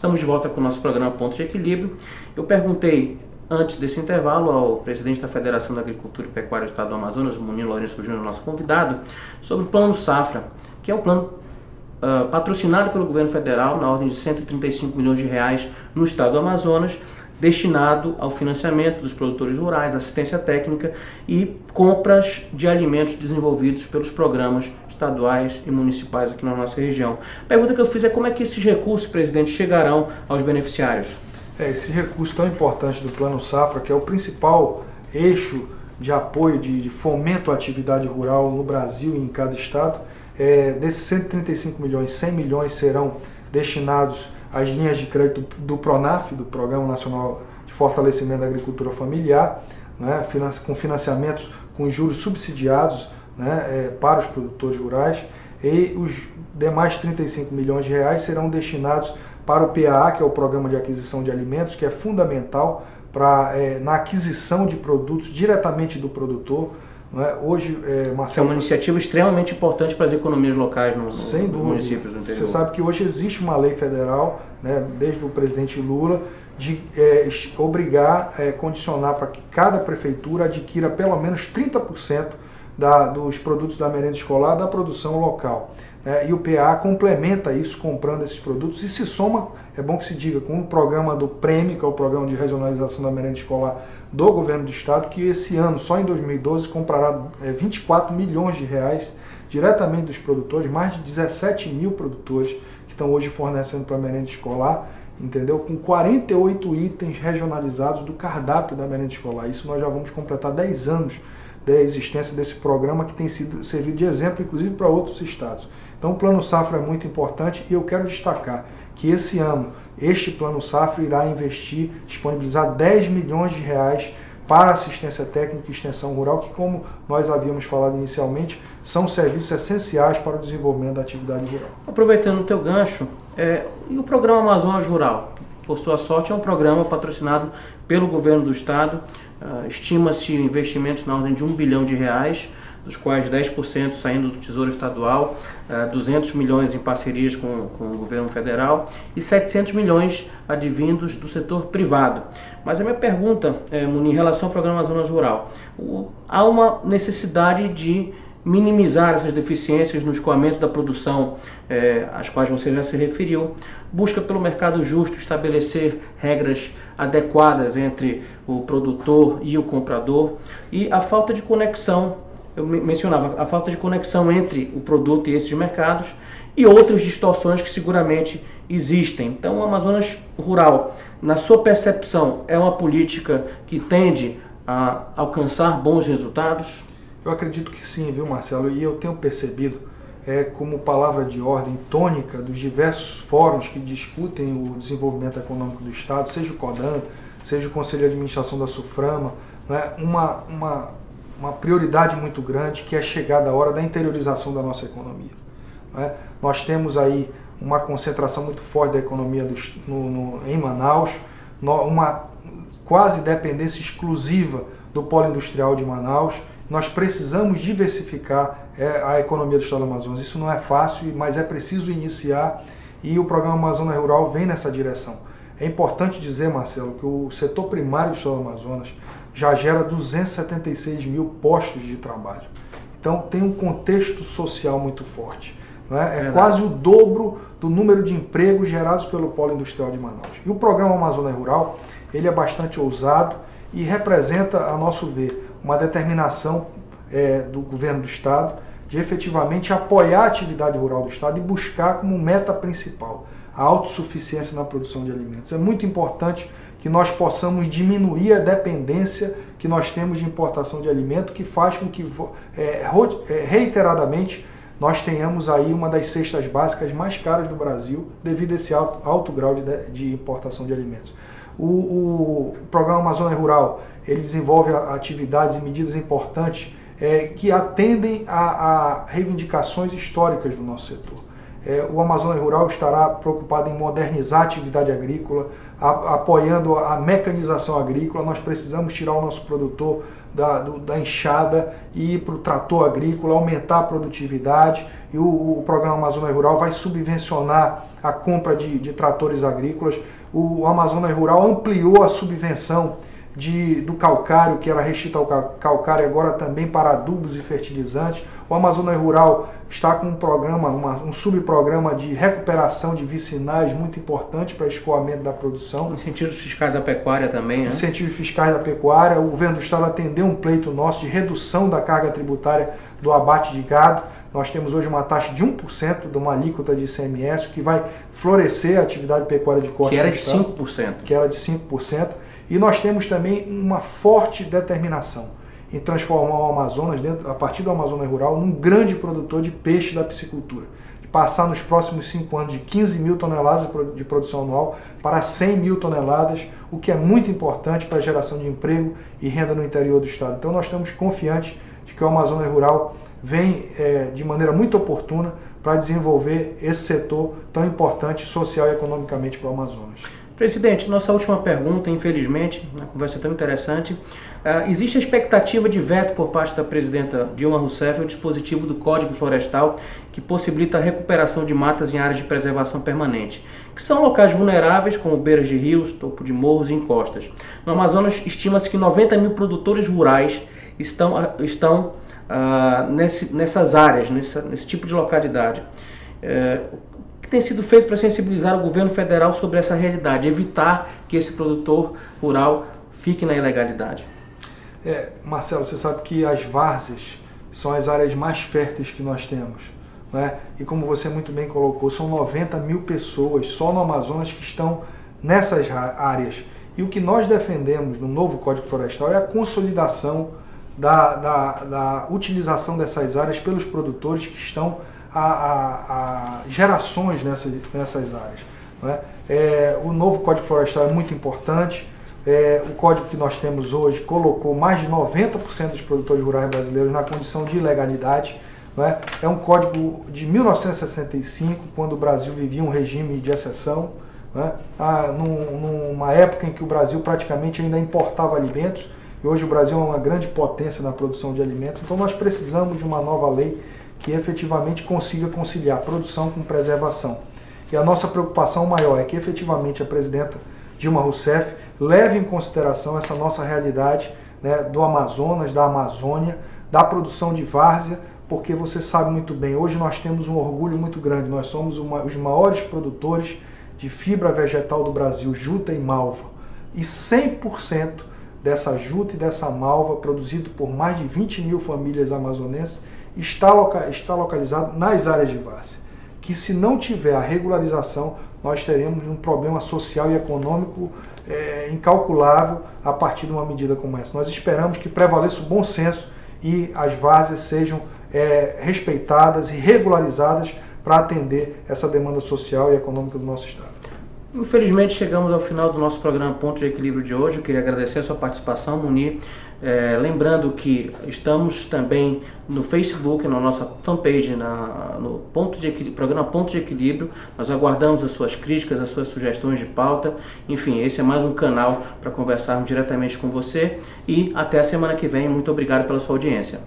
Estamos de volta com o nosso programa Ponto de Equilíbrio. Eu perguntei antes desse intervalo ao presidente da Federação da Agricultura e Pecuária do Estado do Amazonas, Munir Lourenço Júnior, nosso convidado, sobre o Plano Safra, que é um plano patrocinado pelo governo federal na ordem de 135 milhões de reais no estado do Amazonas, destinado ao financiamento dos produtores rurais, assistência técnica e compras de alimentos desenvolvidos pelos programas estaduais e municipais aqui na nossa região. A pergunta que eu fiz é como é que esses recursos, presidente, chegarão aos beneficiários? Esse recurso tão importante do Plano Safra, que é o principal eixo de apoio, de fomento à atividade rural no Brasil e em cada estado, desses 135 milhões, 100 milhões serão destinados às linhas de crédito do PRONAF, do Programa Nacional de Fortalecimento da Agricultura Familiar, né, com financiamentos com juros subsidiados, né, para os produtores rurais, e os demais 35 milhões de reais serão destinados para o PAA, que é o Programa de Aquisição de Alimentos, que é fundamental na aquisição de produtos diretamente do produtor. Hoje, Marcelo, é uma iniciativa extremamente importante para as economias locais nos municípios do interior. Você sabe que hoje existe uma lei federal, né, desde o presidente Lula, de obrigar, condicionar para que cada prefeitura adquira pelo menos 30% dos produtos da merenda escolar da produção local. E o PA complementa isso comprando esses produtos e se soma, é bom que se diga, com o programa do PREME, que é o Programa de Regionalização da Merenda Escolar do Governo do Estado, que esse ano, só em 2012, comprará 24 milhões de reais diretamente dos produtores, mais de 17 mil produtores que estão hoje fornecendo para a merenda escolar, entendeu? Com 48 itens regionalizados do cardápio da merenda escolar. Isso nós já vamos completar 10 anos da existência desse programa, que tem servido de exemplo, inclusive, para outros estados. Então, o Plano Safra é muito importante e eu quero destacar que esse ano, este Plano Safra irá disponibilizar 10 milhões de reais para assistência técnica e extensão rural, que, como nós havíamos falado inicialmente, são serviços essenciais para o desenvolvimento da atividade rural. Aproveitando o teu gancho, e o Programa Amazonas Rural? Por sua sorte, é um programa patrocinado pelo governo do estado. Estima-se investimentos na ordem de 1 bilhão de reais, dos quais 10% saindo do Tesouro Estadual, 200 milhões em parcerias com o governo federal e 700 milhões advindos do setor privado. Mas a minha pergunta, Munir, em relação ao Programa Amazonas Rural, há uma necessidade de minimizar essas deficiências no escoamento da produção, às quais você já se referiu, busca pelo mercado justo estabelecer regras adequadas entre o produtor e o comprador, e a falta de conexão, eu mencionava, a falta de conexão entre o produto e esses mercados e outras distorções que seguramente existem. Então, o Amazonas Rural, na sua percepção, é uma política que tende a alcançar bons resultados? Eu acredito que sim, viu, Marcelo? E eu tenho percebido, como palavra de ordem tônica dos diversos fóruns que discutem o desenvolvimento econômico do Estado, seja o CODAN, seja o Conselho de Administração da SUFRAMA, né, uma prioridade muito grande, que é a chegada a hora da interiorização da nossa economia. Né? Nós temos aí uma concentração muito forte da economia em Manaus, uma quase dependência exclusiva do polo industrial de Manaus. Nós precisamos diversificar a economia do estado do Amazonas. Isso não é fácil, mas é preciso iniciar, e o Programa Amazonas Rural vem nessa direção. É importante dizer, Marcelo, que o setor primário do estado do Amazonas já gera 276 mil postos de trabalho. Então tem um contexto social muito forte. É quase o dobro do número de empregos gerados pelo polo industrial de Manaus. E o Programa Amazonas Rural, ele é bastante ousado e representa, a nosso ver, uma determinação do governo do estado de efetivamente apoiar a atividade rural do estado e buscar como meta principal a autossuficiência na produção de alimentos. É muito importante que nós possamos diminuir a dependência que nós temos de importação de alimento, que faz com que reiteradamente nós tenhamos aí uma das cestas básicas mais caras do Brasil devido a esse alto grau de importação de alimentos. O Programa Amazonas Rural, ele desenvolve atividades e medidas importantes que atendem a reivindicações históricas do nosso setor. O Amazonas Rural estará preocupado em modernizar a atividade agrícola, apoiando a mecanização agrícola. Nós precisamos tirar o nosso produtor da enxada e ir para o trator agrícola, aumentar a produtividade, e o Programa Amazônia Rural vai subvencionar a compra de tratores agrícolas. O Amazônia Rural ampliou a subvenção do calcário, que era restrito ao calcário, agora também para adubos e fertilizantes. O Amazônia Rural está com um programa, um subprograma de recuperação de vicinais muito importante para escoamento da produção. Incentivos fiscais da pecuária também, né? Incentivos fiscais da pecuária. O governo do estado atendeu um pleito nosso de redução da carga tributária do abate de gado. Nós temos hoje uma taxa de 1% de uma alíquota de ICMS, que vai florescer a atividade pecuária de corte. Que era de 5%. Que era de 5%. E nós temos também uma forte determinação em transformar o Amazonas, a partir do Amazônia Rural, num grande produtor de peixe da piscicultura. De passar nos próximos 5 anos de 15 mil toneladas de produção anual para 100 mil toneladas, o que é muito importante para a geração de emprego e renda no interior do estado. Então nós estamos confiantes de que o Amazônia Rural vem de maneira muito oportuna para desenvolver esse setor tão importante social e economicamente para o Amazonas. Presidente, nossa última pergunta, infelizmente, uma conversa tão interessante. Existe a expectativa de veto por parte da presidenta Dilma Rousseff ao dispositivo do Código Florestal que possibilita a recuperação de matas em áreas de preservação permanente, que são locais vulneráveis como beiras de rios, topo de morros e encostas. No Amazonas, estima-se que 90 mil produtores rurais estão nessas áreas, nesse tipo de localidade. O que tem sido feito para sensibilizar o governo federal sobre essa realidade, evitar que esse produtor rural fique na ilegalidade? Marcelo, você sabe que as várzeas são as áreas mais férteis que nós temos, né? E como você muito bem colocou, são 90 mil pessoas só no Amazonas que estão nessas áreas. E o que nós defendemos no novo Código Florestal é a consolidação da utilização dessas áreas pelos produtores que estão há gerações nessas áreas, né? O novo Código Florestal é muito importante. O código que nós temos hoje colocou mais de 90% dos produtores rurais brasileiros na condição de ilegalidade, né? É um código de 1965, quando o Brasil vivia um regime de exceção, né? Numa época em que o Brasil praticamente ainda importava alimentos, e hoje o Brasil é uma grande potência na produção de alimentos. Então nós precisamos de uma nova lei que efetivamente consiga conciliar produção com preservação. E a nossa preocupação maior é que efetivamente a presidenta Dilma Rousseff leve em consideração essa nossa realidade, né, do Amazonas, da Amazônia, da produção de várzea, porque você sabe muito bem, hoje nós temos um orgulho muito grande, nós somos os maiores produtores de fibra vegetal do Brasil, juta e malva, e 100% dessa juta e dessa malva, produzido por mais de 20 mil famílias amazonenses, está localizado nas áreas de várzea, que se não tiver a regularização, nós teremos um problema social e econômico incalculável a partir de uma medida como essa. Nós esperamos que prevaleça o bom senso e as várzeas sejam respeitadas e regularizadas para atender essa demanda social e econômica do nosso estado. Infelizmente chegamos ao final do nosso programa Ponto de Equilíbrio de hoje. Eu queria agradecer a sua participação, Munir. Lembrando que estamos também no Facebook, na nossa fanpage, no programa Ponto de Equilíbrio. Nós aguardamos as suas críticas, as suas sugestões de pauta. Enfim, esse é mais um canal para conversarmos diretamente com você. E até a semana que vem. Muito obrigado pela sua audiência.